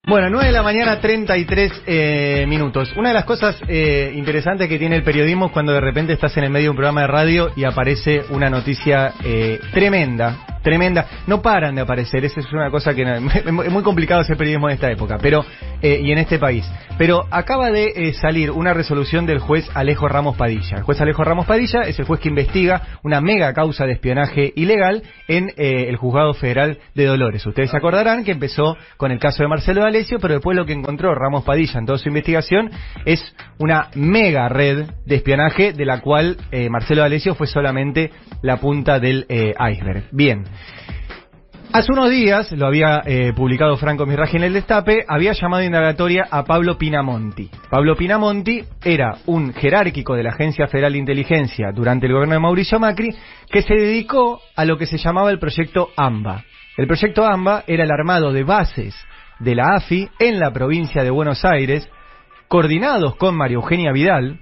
Bueno, 9 de la mañana, 33 minutos. Una de las cosas interesantes que tiene el periodismo es cuando de repente estás en el medio de un programa de radio y aparece una noticia tremenda. No paran de aparecer, esa es una cosa que es muy complicado hacer periodismo en esta época, pero y en este país. Pero acaba de salir una resolución del juez Alejo Ramos Padilla. El juez Alejo Ramos Padilla es el juez que investiga una mega causa de espionaje ilegal en el Juzgado Federal de Dolores. Ustedes se acordarán que empezó con el caso de Marcelo D'Alessio, pero después lo que encontró Ramos Padilla en toda su investigación es una mega red de espionaje de la cual Marcelo D'Alessio fue solamente la punta del iceberg. Bien. Hace unos días, lo había publicado Franco Mirraji en El Destape, había llamado indagatoria a Pablo Pinamonti. Pablo Pinamonti era un jerárquico de la Agencia Federal de Inteligencia durante el gobierno de Mauricio Macri, que se dedicó a lo que se llamaba el proyecto AMBA. El proyecto AMBA era el armado de bases de la AFI en la provincia de Buenos Aires, coordinados con María Eugenia Vidal.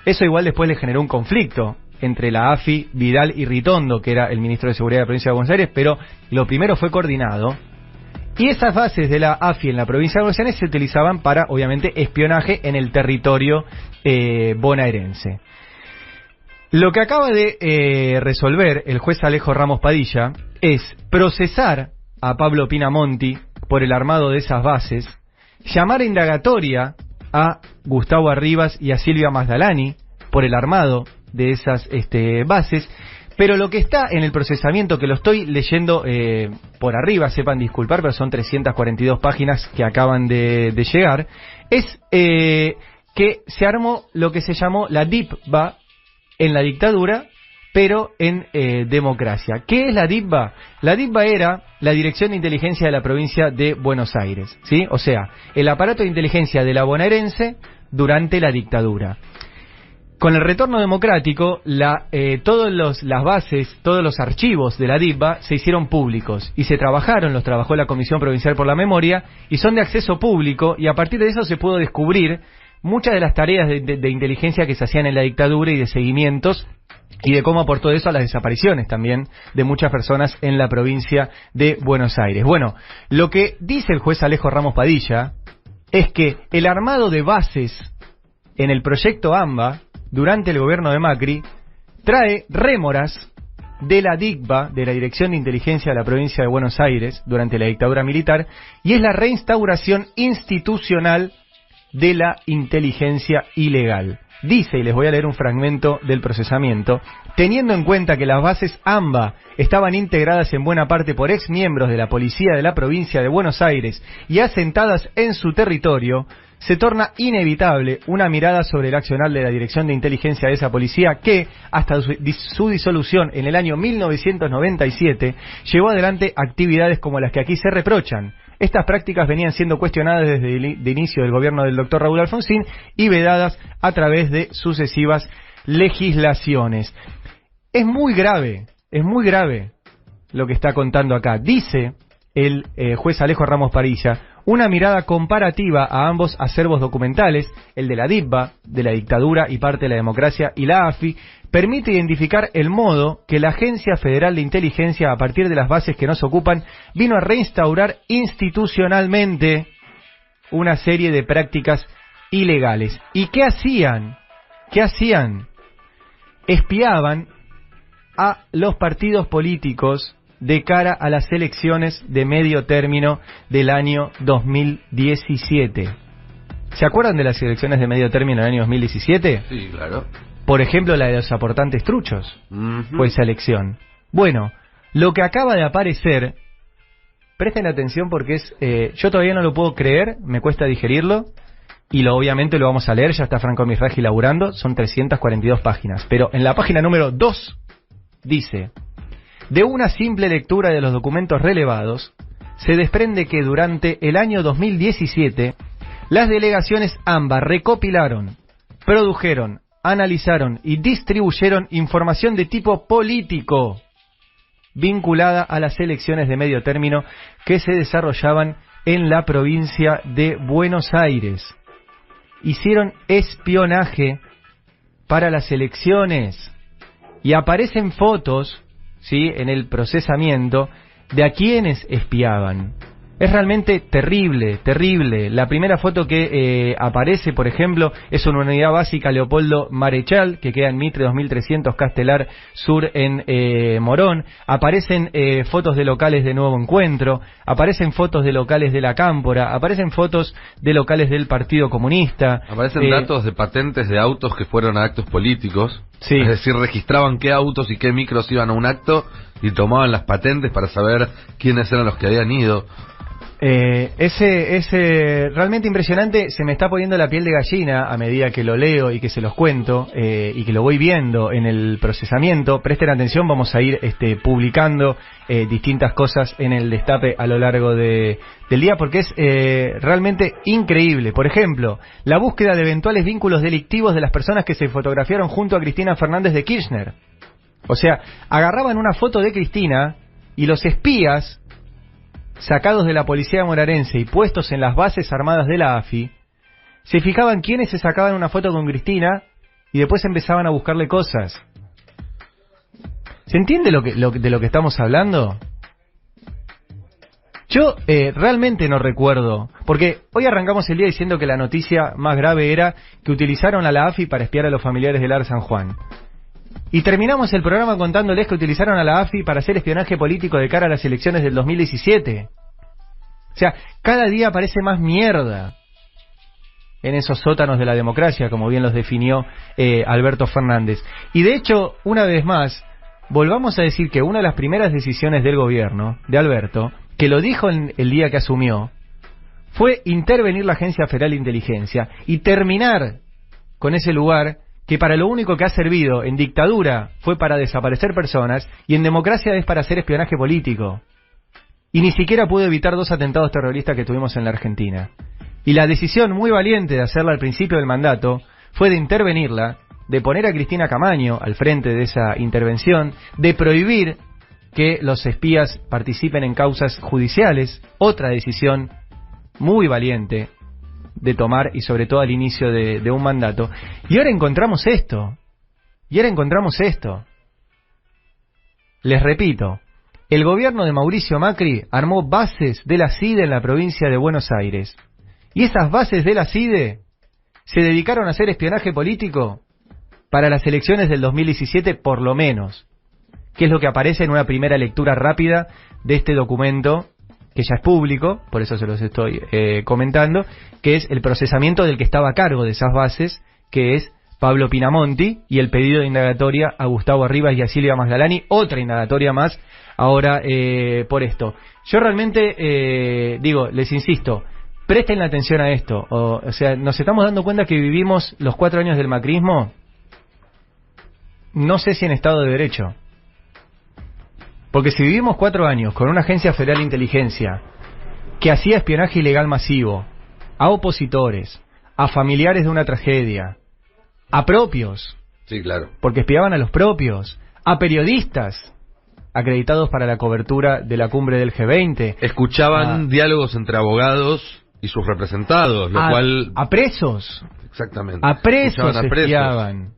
Eso igual después le generó un conflicto entre la AFI, Vidal y Ritondo, que era el ministro de Seguridad de la provincia de Buenos Aires, pero lo primero fue coordinado. Y esas bases de la AFI en la provincia de Buenos Aires se utilizaban para, obviamente, espionaje en el territorio bonaerense. Lo que acaba de resolver el juez Alejo Ramos Padilla es procesar a Pablo Pinamonti por el armado de esas bases, llamar a indagatoria a Gustavo Arribas y a Silvia Mazdalani por el armado de esas bases, pero lo que está en el procesamiento, que lo estoy leyendo por arriba, sepan disculpar, pero son 342 páginas que acaban de llegar, es que se armó lo que se llamó la DIPBA en la dictadura, pero en democracia. ¿Qué es la DIPBA? La DIPBA era la Dirección de Inteligencia de la provincia de Buenos Aires, ¿sí? O sea, el aparato de inteligencia de la bonaerense durante la dictadura. Con el retorno democrático, todas las bases, todos los archivos de la DIPBA se hicieron públicos y los trabajó la Comisión Provincial por la Memoria y son de acceso público, y a partir de eso se pudo descubrir muchas de las tareas de inteligencia que se hacían en la dictadura y de seguimientos, y de cómo aportó eso a las desapariciones también de muchas personas en la provincia de Buenos Aires. Bueno, lo que dice el juez Alejo Ramos Padilla es que el armado de bases en el proyecto AMBA durante el gobierno de Macri trae rémoras de la DICBA, de la Dirección de Inteligencia de la provincia de Buenos Aires, durante la dictadura militar, y es la reinstauración institucional de la inteligencia ilegal. Dice, y les voy a leer un fragmento del procesamiento: teniendo en cuenta que las bases AMBA estaban integradas en buena parte por ex miembros de la policía de la provincia de Buenos Aires y asentadas en su territorio, se torna inevitable una mirada sobre el accionar de la Dirección de Inteligencia de esa policía que, hasta su disolución en el año 1997, llevó adelante actividades como las que aquí se reprochan. Estas prácticas venían siendo cuestionadas desde el inicio del gobierno del doctor Raúl Alfonsín y vedadas a través de sucesivas legislaciones. Es muy grave lo que está contando acá. Dice el juez Alejo Ramos Padilla: una mirada comparativa a ambos acervos documentales, el de la DIPBA, de la dictadura y parte de la democracia, y la AFI, permite identificar el modo que la Agencia Federal de Inteligencia, a partir de las bases que nos ocupan, vino a reinstaurar institucionalmente una serie de prácticas ilegales. ¿Y qué hacían? Espiaban a los partidos políticos de cara a las elecciones de medio término del año 2017. ¿Se acuerdan de las elecciones de medio término del año 2017? Sí, claro. Por ejemplo, la de los aportantes truchos. Fue esa elección. Bueno, lo que acaba de aparecer, presten atención porque yo todavía no lo puedo creer, me cuesta digerirlo, y obviamente lo vamos a leer, ya está Franco Mirraji laburando, son 342 páginas. Pero en la página número 2 dice: de una simple lectura de los documentos relevados, se desprende que durante el año 2017, las delegaciones AMBA recopilaron, produjeron, analizaron y distribuyeron información de tipo político vinculada a las elecciones de medio término que se desarrollaban en la provincia de Buenos Aires. Hicieron espionaje para las elecciones y aparecen fotos, ¿sí?, en el procesamiento de a quienes espiaban. Es realmente terrible, terrible. La primera foto que aparece, por ejemplo, es una unidad básica Leopoldo Marechal, que queda en Mitre 2300, Castelar Sur, en Morón. Aparecen fotos de locales de Nuevo Encuentro, aparecen fotos de locales de la Cámpora, aparecen fotos de locales del Partido Comunista. Aparecen datos de patentes de autos que fueron a actos políticos. Sí. Es decir, registraban qué autos y qué micros iban a un acto y tomaban las patentes para saber quiénes eran los que habían ido. Ese realmente impresionante. Se me está poniendo la piel de gallina a medida que lo leo y que se los cuento, y que lo voy viendo en el procesamiento. Presten atención, vamos a ir publicando distintas cosas en el Destape a lo largo del día, porque es realmente increíble. Por ejemplo, la búsqueda de eventuales vínculos delictivos de las personas que se fotografiaron junto a Cristina Fernández de Kirchner. O sea, agarraban una foto de Cristina y los espías sacados de la policía bonaerense y puestos en las bases armadas de la AFI, se fijaban quiénes se sacaban una foto con Cristina y después empezaban a buscarle cosas. ¿Se entiende de lo que estamos hablando? Yo realmente no recuerdo, porque hoy arrancamos el día diciendo que la noticia más grave era que utilizaron a la AFI para espiar a los familiares del Ar San Juan. Y terminamos el programa contándoles que utilizaron a la AFI para hacer espionaje político de cara a las elecciones del 2017. O sea, cada día parece más mierda en esos sótanos de la democracia, como bien los definió Alberto Fernández. Y de hecho, una vez más, volvamos a decir que una de las primeras decisiones del gobierno, de Alberto, que lo dijo el día que asumió, fue intervenir la Agencia Federal de Inteligencia y terminar con ese lugar que para lo único que ha servido en dictadura fue para desaparecer personas y en democracia es para hacer espionaje político. Y ni siquiera pudo evitar 2 atentados terroristas que tuvimos en la Argentina. Y la decisión muy valiente de hacerla al principio del mandato fue de intervenirla, de poner a Cristina Camaño al frente de esa intervención, de prohibir que los espías participen en causas judiciales, otra decisión muy valiente de tomar y sobre todo al inicio de un mandato. Y ahora encontramos esto. Les repito, el gobierno de Mauricio Macri armó bases de la CIDE en la provincia de Buenos Aires. Y esas bases de la CIDE se dedicaron a hacer espionaje político para las elecciones del 2017 por lo menos, que es lo que aparece en una primera lectura rápida de este documento, que ya es público, por eso se los estoy comentando, que es el procesamiento del que estaba a cargo de esas bases, que es Pablo Pinamonti, y el pedido de indagatoria a Gustavo Arribas y a Silvia Magdalani, otra indagatoria más ahora por esto. Yo realmente les insisto, presten la atención a esto, o sea, nos estamos dando cuenta que vivimos los 4 años del macrismo, no sé si en Estado de Derecho. Porque si vivimos 4 años con una agencia federal de inteligencia que hacía espionaje ilegal masivo a opositores, a familiares de una tragedia, a propios, sí, claro, porque espiaban a los propios, a periodistas acreditados para la cobertura de la cumbre del G20, escuchaban diálogos entre abogados y sus representados, lo cual... a presos, exactamente, a presos espiaban.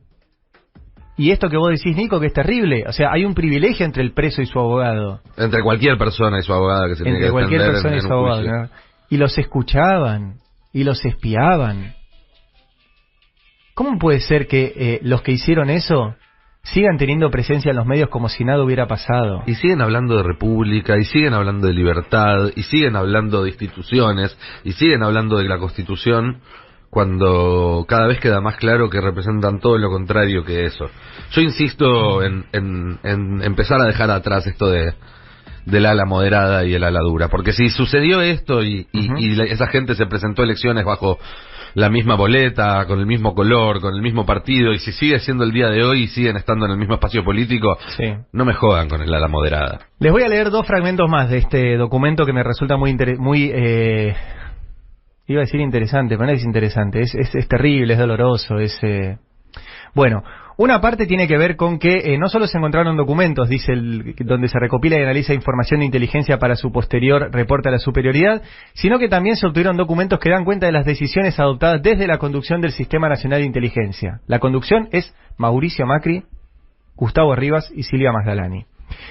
Y esto que vos decís, Nico, que es terrible. O sea, hay un privilegio entre el preso y su abogado. Entre cualquier persona y su abogado que se tiene que defender. Entre cualquier persona y su abogado, ¿no? Y los escuchaban, y los espiaban. ¿Cómo puede ser que los que hicieron eso sigan teniendo presencia en los medios como si nada hubiera pasado? Y siguen hablando de república, y siguen hablando de libertad, y siguen hablando de instituciones, y siguen hablando de la Constitución, cuando cada vez queda más claro que representan todo lo contrario que eso. Yo insisto en empezar a dejar atrás esto del ala moderada y el ala dura, porque si sucedió esto y esa gente se presentó a elecciones bajo la misma boleta, con el mismo color, con el mismo partido, y si sigue siendo el día de hoy y siguen estando en el mismo espacio político, sí, no me jodan con el ala moderada. Les voy a leer 2 fragmentos más de este documento que me resulta iba a decir interesante, pero no es interesante, es terrible, es doloroso, Bueno, una parte tiene que ver con que no solo se encontraron documentos, dice donde se recopila y analiza información de inteligencia para su posterior reporte a la superioridad, sino que también se obtuvieron documentos que dan cuenta de las decisiones adoptadas desde la conducción del Sistema Nacional de Inteligencia. La conducción es Mauricio Macri, Gustavo Arribas y Silvia Magdalani.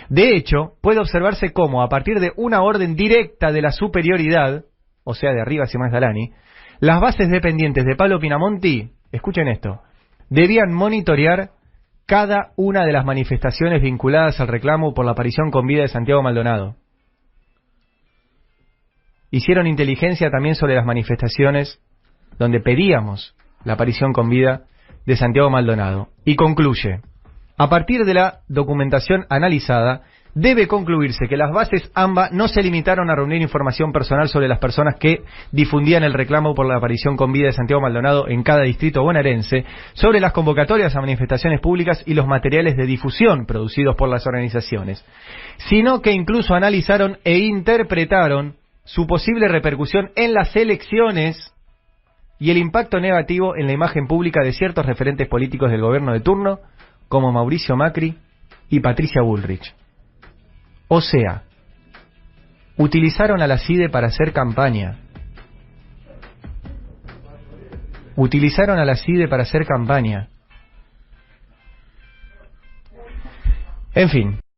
De hecho, puede observarse cómo, a partir de una orden directa de la superioridad, o sea, de arriba hacia Mazdalani, las bases dependientes de Pablo Pinamonti, escuchen esto, debían monitorear cada una de las manifestaciones vinculadas al reclamo por la aparición con vida de Santiago Maldonado. Hicieron inteligencia también sobre las manifestaciones donde pedíamos la aparición con vida de Santiago Maldonado. Y concluye, a partir de la documentación analizada, debe concluirse que las bases AMBA no se limitaron a reunir información personal sobre las personas que difundían el reclamo por la aparición con vida de Santiago Maldonado en cada distrito bonaerense, sobre las convocatorias a manifestaciones públicas y los materiales de difusión producidos por las organizaciones, sino que incluso analizaron e interpretaron su posible repercusión en las elecciones y el impacto negativo en la imagen pública de ciertos referentes políticos del gobierno de turno, como Mauricio Macri y Patricia Bullrich. O sea, utilizaron a la CIDE para hacer campaña. Utilizaron a la CIDE para hacer campaña. En fin.